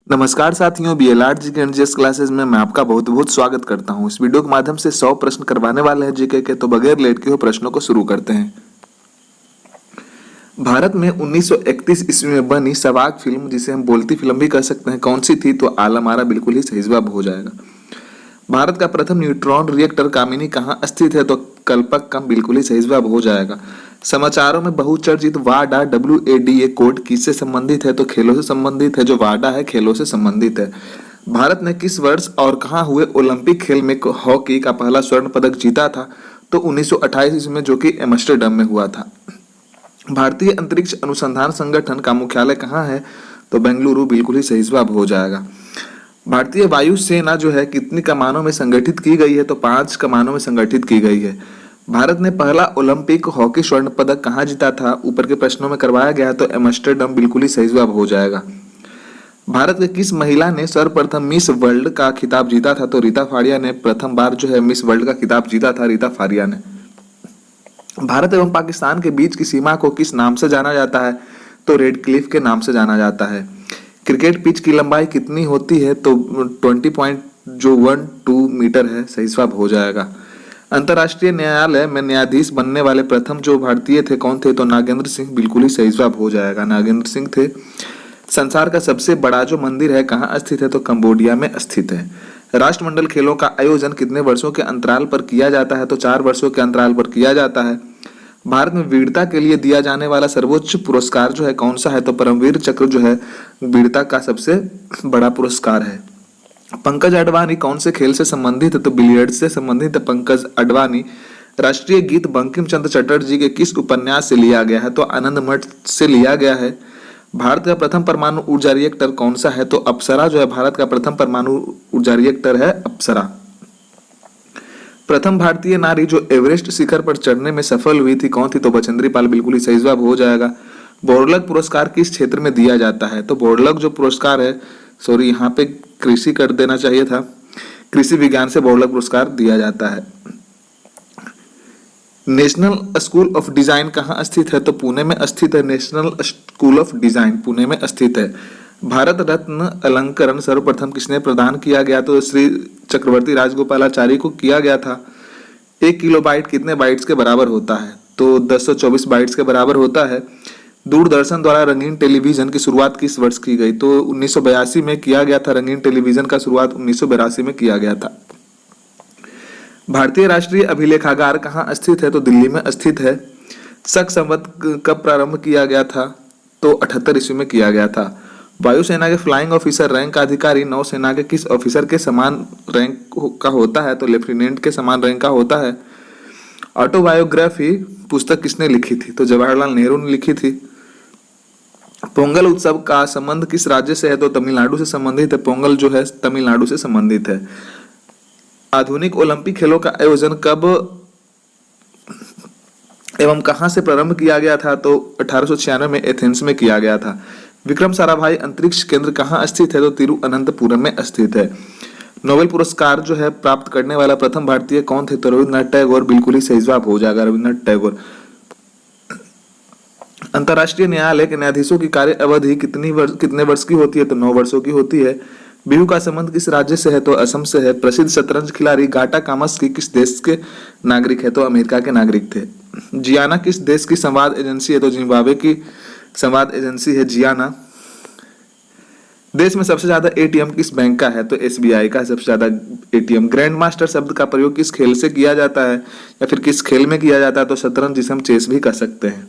नमस्कार साथियों, BLR GK NGS classes में मैं आपका बहुत बहुत स्वागत करता हूं। इस वीडियो के माध्यम से 100 प्रश्न करवाने वाले हैं जीके के, तो बगैर लेट के हुए प्रश्नों को शुरू करते हैं। भारत में 1931 ईस्वी में बनी सवाक फिल्म, जिसे हम बोलती फिल्म भी कह सकते हैं, कौन सी थी? तो आलमारा बिल्कुल ही सही जवाब हो जाएगा। भारत का प्रथम न्यूट्रॉन रिएक्टर कामिनी कहाँ स्थित है? तो कल्पक्कम बिल्कुल ही सही जवाब हो जाएगा। समाचारों में बहुचर्चित वाडा WADA कोड किससे संबंधित है? तो खेलों से संबंधित है। जो वाडा है खेलों से संबंधित है। भारत ने किस वर्ष और कहाँ हुए ओलंपिक खेल में हॉकी का पहला स्वर्ण पदक जीता था? तो 1928 ईस्वी में, जो कि एम्स्टर्डम में हुआ था। भारतीय अंतरिक्ष अनुसंधान संगठन का मुख्यालय कहाँ है? तो बेंगलुरु बिल्कुल ही सही जवाब हो जाएगा। भारतीय वायुसेना जो है कितनी कमानों में संगठित की गई है? तो 5 कमानों में संगठित की गई है। भारत ने पहला ओलंपिक हॉकी स्वर्ण पदक कहाँ जीता था? ऊपर के प्रश्नों में करवाया गया, तो एम्स्टर्डम बिल्कुल ही सही जवाब हो जाएगा। भारत के किस महिला ने सर्वप्रथम मिस वर्ल्ड का खिताब जीता था? तो रीता फाड़िया ने प्रथम बार जो है मिस वर्ल्ड का खिताब जीता था, रीता फाड़िया ने। भारत एवं पाकिस्तान के बीच की सीमा को किस नाम से जाना जाता है? तो रेड क्लिफ के नाम से जाना जाता है। क्रिकेट पिच की लंबाई कितनी होती है? तो 20.12 मीटर है, सही जवाब हो जाएगा। अंतर्राष्ट्रीय न्यायालय में न्यायाधीश बनने वाले प्रथम जो भारतीय थे, कौन थे? तो नागेंद्र सिंह बिल्कुल ही सही जवाब हो जाएगा, नागेंद्र सिंह थे। संसार का सबसे बड़ा जो मंदिर है कहाँ स्थित है? तो कंबोडिया में स्थित है। राष्ट्रमंडल खेलों का आयोजन कितने वर्षों के अंतराल पर किया जाता है? तो 4 वर्षों के अंतराल पर किया जाता है। भारत में वीरता के लिए दिया जाने वाला सर्वोच्च पुरस्कार जो है कौन सा है? तो परमवीर चक्र जो है वीरता का सबसे बड़ा पुरस्कार है। पंकज अडवाणी कौन से खेल से संबंधित है? तो बिलियर्ड्स से संबंधित है पंकज अडवाणी। राष्ट्रीय गीत बंकिम चंद्र चटर्जी के किस उपन्यास से लिया गया है? तो आनंद मठ से लिया गया है। भारत का प्रथम परमाणु ऊर्जा रिएक्टर कौन सा है? तो अप्सरा जो है भारत का प्रथम परमाणु ऊर्जा रिएक्टर है, अप्सरा। प्रथम भारतीय नारी जो एवरेस्ट शिखर पर चढ़ने में सफल हुई थी, कौन थी? तो बचेंद्री पाल बिल्कुल ही सही जवाब हो जाएगा। बोरलग पुरस्कार किस क्षेत्र में दिया जाता है? तो बोरलग जो पुरस्कार है, सॉरी यहाँ पे कृषि कर देना चाहिए था, कृषि विज्ञान से बोरलग पुरस्कार दिया जाता है। नेशनल स्कूल ऑफ डिजाइन कहाँ स्थित है? तो पुणे में स्थित है। National school of design Pune में स्थित है। भारत रत्न अलंकरण सर्वप्रथम किसने प्रदान किया गया? तो श्री चक्रवर्ती राजगोपालाचारी को किया गया था। 1 किलोबाइट कितने बाइट्स के बराबर होता है? तो 1024 बाइट्स के बराबर होता है। दूरदर्शन द्वारा रंगीन टेलीविजन की शुरुआत किस वर्ष की गई? तो 1982 में किया गया था। रंगीन टेलीविजन का शुरुआत 1982 में किया गया था। भारतीय राष्ट्रीय अभिलेखागार कहाँ स्थित है? तो दिल्ली में स्थित है। शक संवत कब प्रारंभ किया गया था? तो 78 ईस्वी में किया गया था। वायुसेना के फ्लाइंग ऑफिसर रैंक का अधिकारी नौसेना के किस ऑफिसर के समान रैंक का होता है? तो लेफ्टिनेंट के समान रैंक का होता है। ऑटोबायोग्राफी पुस्तक किसने लिखी थी? तो जवाहरलाल नेहरू ने लिखी थी। पोंगल उत्सव का संबंध किस राज्य से है? तो तमिलनाडु से संबंधित है। पोंगल जो है तमिलनाडु से संबंधित है। आधुनिक ओलंपिक खेलों का आयोजन कब एवं कहां से प्रारंभ किया गया था? तो 1896 में एथेंस में किया गया था। विक्रम साराभाई अंतरिक्ष केंद्र कहाँ स्थित है? तो तिरुअनंतपुरम में स्थित है। नोबेल पुरस्कार जो है प्राप्त करने वाला प्रथम भारतीय कौन थे? तो रविन्द्रनाथ टैगोर बिल्कुल ही सही जवाब हो जाएगा, रविन्द्रनाथ टैगोर। अंतर्राष्ट्रीय न्यायालय के न्यायाधीशों की कार्य अवधि कितने वर्ष की होती है? तो 9 वर्षों की होती है। बिहू का संबंध किस राज्य से है? तो असम से है। प्रसिद्ध शतरंज खिलाड़ी गाटा कामस्की किस देश के नागरिक है? तो अमेरिका के नागरिक थे। जियाना किस देश की संवाद एजेंसी है? तो जिम्बाब्वे की संवाद एजेंसी है जियाना। देश में सबसे ज्यादा एटीएम किस बैंक का है? तो SBI का सबसे ज्यादा एटीएम। ग्रैंड मास्टर शब्द का प्रयोग किस खेल से किया जाता है या फिर किस खेल में किया जाता है? तो शतरंज, जिसे हम चेस भी कह सकते हैं।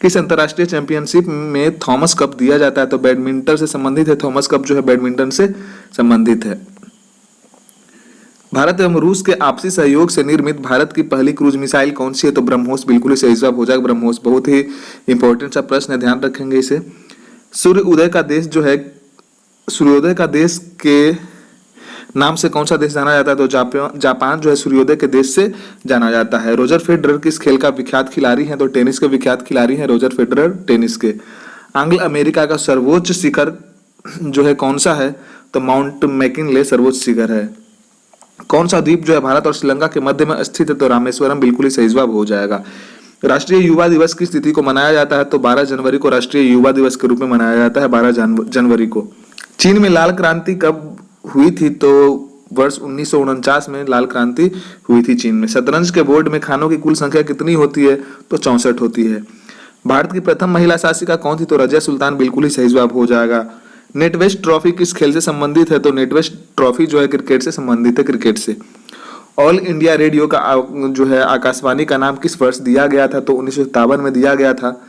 किस अंतर्राष्ट्रीय चैंपियनशिप में थॉमस कप दिया जाता है? तो बैडमिंटन से संबंधित है। थॉमस कप जो है बैडमिंटन से संबंधित है। भारत एवं रूस के आपसी सहयोग से निर्मित भारत की पहली क्रूज मिसाइल कौन सी है? तो ब्रह्मोस बिल्कुल ही सही जवाब हो जाएगा। ब्रह्मोस बहुत ही इंपॉर्टेंट सा प्रश्न है, ध्यान रखेंगे इसे। सूर्योदय का देश जो है, सूर्योदय का देश के नाम से कौन सा देश जाना जाता है? तो जापान जो है सूर्योदय के देश से जाना जाता है। रोजर फेडरर किस खेल का विख्यात खिलाड़ी हैं? तो टेनिस के विख्यात खिलाड़ी हैं रोजर फेडरर, टेनिस के। एंग्लो अमेरिका का सर्वोच्च शिखर जो है कौन सा है? तो माउंट मैकिनले सर्वोच्च शिखर है। कौन सा द्वीप जो है भारत और श्रीलंका के मध्य में स्थित है? तो रामेश्वरम बिल्कुल ही सही जवाब हो जाएगा। राष्ट्रीय युवा दिवस किस तिथि को मनाया जाता है? तो 12 जनवरी को राष्ट्रीय युवा दिवस के रूप में मनाया जाता है, 12 जनवरी को। चीन में लाल क्रांति कब हुई थी? तो वर्ष 1949 में लाल क्रांति हुई थी चीन में। शतरंज के बोर्ड में खानों की कुल संख्या कितनी होती है? तो 64 होती है। भारत की प्रथम महिला शासिका कौन थी? तो रजिया सुल्तान बिल्कुल ही सही जवाब हो जाएगा। नेटवेस्ट ट्रॉफी किस खेल से संबंधित है? तो नेटवेस्ट ट्रॉफी जो है क्रिकेट से संबंधित है, क्रिकेट से। ऑल इंडिया रेडियो का जो है आकाशवाणी का नाम किस वर्ष दिया गया था? तो 1957 में दिया गया था।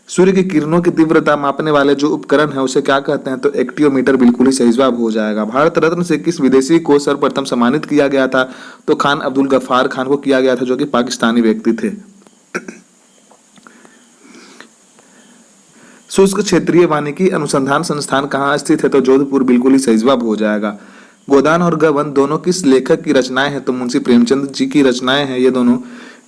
सूर्य की किरणों की तीव्रता मापने वाले जो उपकरण है उसे क्या कहते हैं? तो एक्टियोमीटर बिल्कुल ही सही जवाब हो जाएगा। भारत रत्न से किस विदेशी को सर्वप्रथम सम्मानित किया गया था? तो खान अब्दुल गफ्फार खान को किया गया था, जो कि पाकिस्तानी व्यक्ति थे। शुष्क क्षेत्रीय वानिकी अनुसंधान संस्थान कहाँ स्थित है? तो जोधपुर बिल्कुल ही सही जवाब हो जाएगा। गोदान और गबन दोनों किस लेखक की रचनाएं हैं? तो मुंशी प्रेमचंद जी की रचनाएं हैं ये दोनों।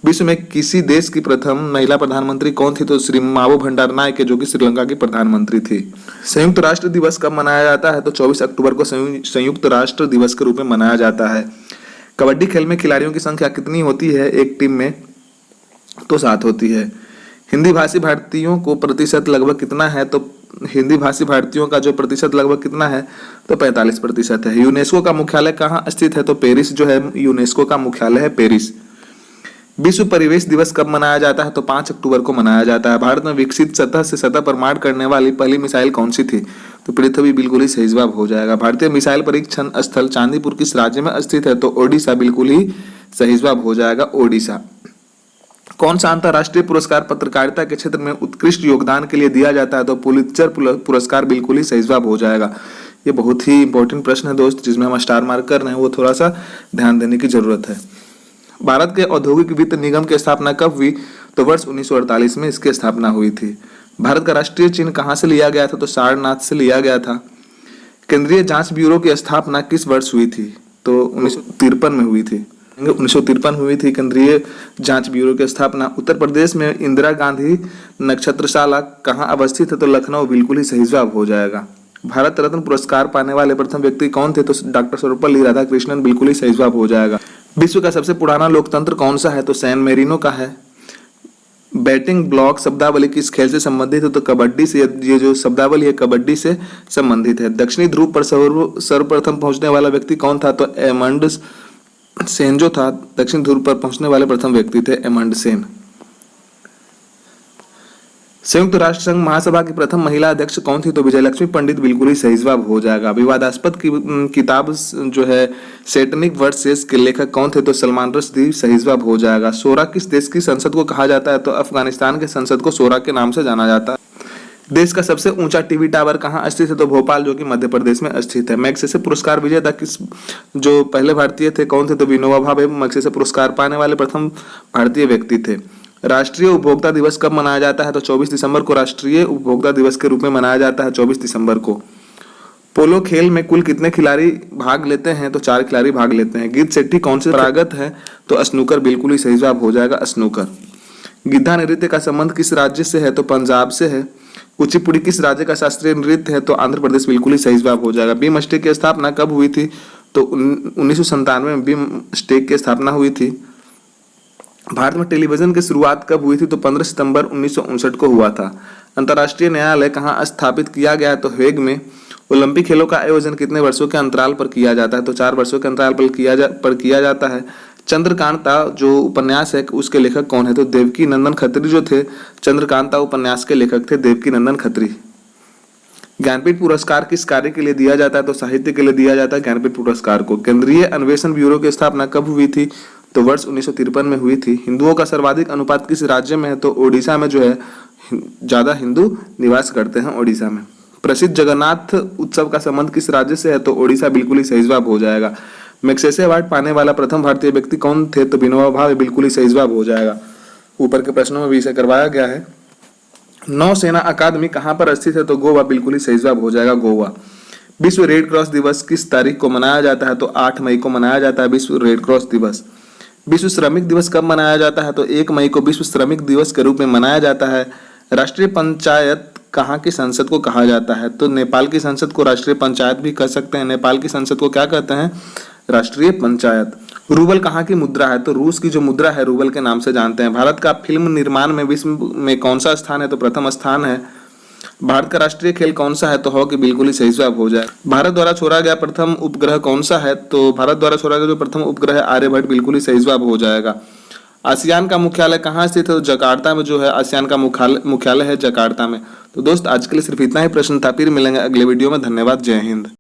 विश्व में किसी देश की प्रथम महिला प्रधानमंत्री कौन थी? तो श्री मावो भंडारनायके, जो कि श्रीलंका की प्रधानमंत्री थी। संयुक्त राष्ट्र दिवस कब मनाया जाता है? तो 24 अक्टूबर को संयुक्त राष्ट्र दिवस के रूप में मनाया जाता है। कबड्डी खेल में खिलाड़ियों की संख्या कितनी होती है एक टीम में? तो 7 होती है। हिंदी भाषी भारतीयों को प्रतिशत लगभग कितना है? तो हिंदी भाषी भारतीयों का जो प्रतिशत लगभग कितना है? तो 45% है। यूनेस्को का मुख्यालय कहाँ स्थित है? तो पेरिस जो है यूनेस्को का मुख्यालय है, पेरिस। विश्व परिवेश दिवस कब मनाया जाता है? तो 5 अक्टूबर को मनाया जाता है। भारत में विकसित सतह से सतह पर मार करने वाली पहली मिसाइल कौन सी थी? तो पृथ्वी बिल्कुल ही सही जवाब हो जाएगा। भारतीय मिसाइल परीक्षण स्थल चांदीपुर किस राज्य में स्थित है? तो ओडिशा बिल्कुल ही सही जवाब हो जाएगा, ओडिशा। कौन सा अंतर्राष्ट्रीय पुरस्कार पत्रकारिता के क्षेत्र में उत्कृष्ट योगदान के लिए दिया जाता है? तो पुलित्जर पुरस्कार बिल्कुल ही सही जवाब हो जाएगा। ये बहुत ही इंपॉर्टेंट प्रश्न है दोस्त, जिसमें हम स्टार मार्क कर रहे हैं, वो थोड़ा सा ध्यान देने की जरूरत है। भारत के औद्योगिक वित्त निगम की स्थापना कब हुई? तो वर्ष 1948 में इसकी स्थापना हुई थी। भारत का राष्ट्रीय चिन्ह कहाँ से लिया गया था? तो सारनाथ से लिया गया था। केंद्रीय जांच ब्यूरो की स्थापना किस वर्ष हुई थी? तो 1953 में हुई थी। 1953 हुई थी केंद्रीय जांच ब्यूरो की स्थापना। उत्तर प्रदेश में इंदिरा गांधी नक्षत्रशाला कहाँ अवस्थित है? तो लखनऊ बिल्कुल ही सही जवाब हो जाएगा। भारत रत्न पुरस्कार पाने वाले प्रथम व्यक्ति कौन थे? तो डॉक्टर सर्वपल्ली राधाकृष्णन बिल्कुल ही सही जवाब हो जाएगा। विश्व का सबसे पुराना लोकतंत्र कौन सा है? तो सैन मेरिनो का है। बैटिंग ब्लॉक शब्दावली किस खेल से संबंधित है? तो कबड्डी से। ये जो शब्दावली है कबड्डी से संबंधित है। दक्षिणी ध्रुव पर सर्वप्रथम पहुंचने वाला व्यक्ति कौन था? तो एमंड सेन जो था दक्षिण ध्रुव पर पहुंचने वाले प्रथम व्यक्ति थे, एमंड सेन। संयुक्त राष्ट्र संघ महासभा की प्रथम महिला अध्यक्ष कौन थी? तो विजयलक्ष्मी पंडित बिल्कुल ही सही जवाब हो जाएगा। विवादास्पद किताब जो है सैटनिक वर्सेस के लेखक कौन थे? तो सलमान रश्दी सही जवाब हो जाएगा। सोरा किस देश की संसद को कहा जाता है? तो अफगानिस्तान के संसद को सोरा के नाम से जाना जाता है। देश का सबसे ऊंचा टीवी टावर कहाँ स्थित है? तो भोपाल, जो कि मध्य प्रदेश में स्थित है। मैग्सेसे पुरस्कार विजेता किस जो पहले भारतीय थे कौन थे? तो विनोबा भावे मैग्सेसे पुरस्कार पाने वाले प्रथम भारतीय व्यक्ति थे। राष्ट्रीय उपभोक्ता दिवस कब मनाया जाता है? तो 24 दिसंबर को राष्ट्रीय उपभोक्ता दिवस के रूप में मनाया जाता है, 24 दिसंबर को। पोलो खेल में कुल कितने खिलाड़ी भाग लेते हैं? तो 4 खिलाड़ी भाग लेते हैं। गिद्ध सेट्टी कौन से परागत है? तो स्नूकर बिल्कुल ही सही जवाब हो जाएगा, स्नूकर। गिद्धा नृत्य का संबंध किस राज्य से है? तो पंजाब से है। कुचिपुड़ी किस राज्य का शास्त्रीय नृत्य है? तो आंध्र प्रदेश बिल्कुल ही सही जवाब हो जाएगा। बीम स्टेक की स्थापना कब हुई थी? तो 1997 में बीम स्टेक की स्थापना हुई थी। भारत में टेलीविजन की शुरुआत कब हुई थी? तो 15 सितंबर 1959 को हुआ था। अंतर्राष्ट्रीय न्यायालय कहाँ स्थापित किया गया है? तो हेग में। ओलंपिक खेलों का आयोजन कितने वर्षों के अंतराल पर किया जाता है? तो 4 वर्षों के अंतराल पर किया जाता है। चंद्रकांता जो उपन्यास है उसके लेखक कौन है? तो देवकी नंदन खत्री जो थे चंद्रकांता उपन्यास के लेखक थे, देवकी नंदन खत्री। ज्ञानपीठ पुरस्कार किस कार्य के लिए दिया जाता है? तो साहित्य के लिए दिया जाता है ज्ञानपीठ पुरस्कार को। केंद्रीय अन्वेषण ब्यूरो की स्थापना कब हुई थी? तो वर्ष 1953 में हुई थी। हिंदुओं का सर्वाधिक अनुपात किस राज्य में है? तो ओडिशा में जो है ज्यादा हिंदू निवास करते हैं, ओडिशा में। प्रसिद्ध जगन्नाथ उत्सव का संबंध किस राज्य से है? तो ओडिशा बिल्कुल ही सही जवाब हो जाएगा। मैग्सेसे अवार्ड पाने वाला प्रथम भारतीय व्यक्ति कौन थे? तो विनोबा भावे बिल्कुल ही सही जवाब हो जाएगा। ऊपर के प्रश्नों में भी इसे करवाया गया है। नौसेना अकादमी कहाँ पर स्थित है? तो गोवा बिल्कुल ही सही जवाब हो जाएगा, गोवा। विश्व रेड क्रॉस दिवस किस तारीख को मनाया जाता है? तो 8 मई को मनाया जाता है विश्व रेड क्रॉस दिवस। विश्व श्रमिक दिवस कब मनाया जाता है? तो 1 मई को विश्व श्रमिक दिवस के रूप में मनाया जाता है। राष्ट्रीय पंचायत कहाँ की संसद को कहा जाता है? तो नेपाल की संसद को राष्ट्रीय पंचायत भी कह सकते हैं। नेपाल की संसद को क्या कहते हैं? राष्ट्रीय पंचायत। रूबल कहाँ की मुद्रा है? तो रूस की जो मुद्रा है रूबल के नाम से जानते हैं। भारत का फिल्म निर्माण में विश्व में कौन सा स्थान है? तो प्रथम स्थान है। भारत का राष्ट्रीय खेल कौन सा है? तो हॉकी बिल्कुल ही सही जवाब हो जाए। भारत द्वारा छोड़ा गया प्रथम उपग्रह कौन सा है? तो भारत द्वारा छोड़ा गया जो प्रथम उपग्रह है आर्यभट्ट, बिल्कुल ही सही जवाब हो जाएगा। आसियान का मुख्यालय कहाँ स्थित है? तो जकार्ता में जो है आसियान का मुख्यालय है जकार्ता में। तो दोस्त आज के लिए सिर्फ इतना ही प्रश्न था, फिर मिलेंगे अगले वीडियो में। धन्यवाद, जय हिंद।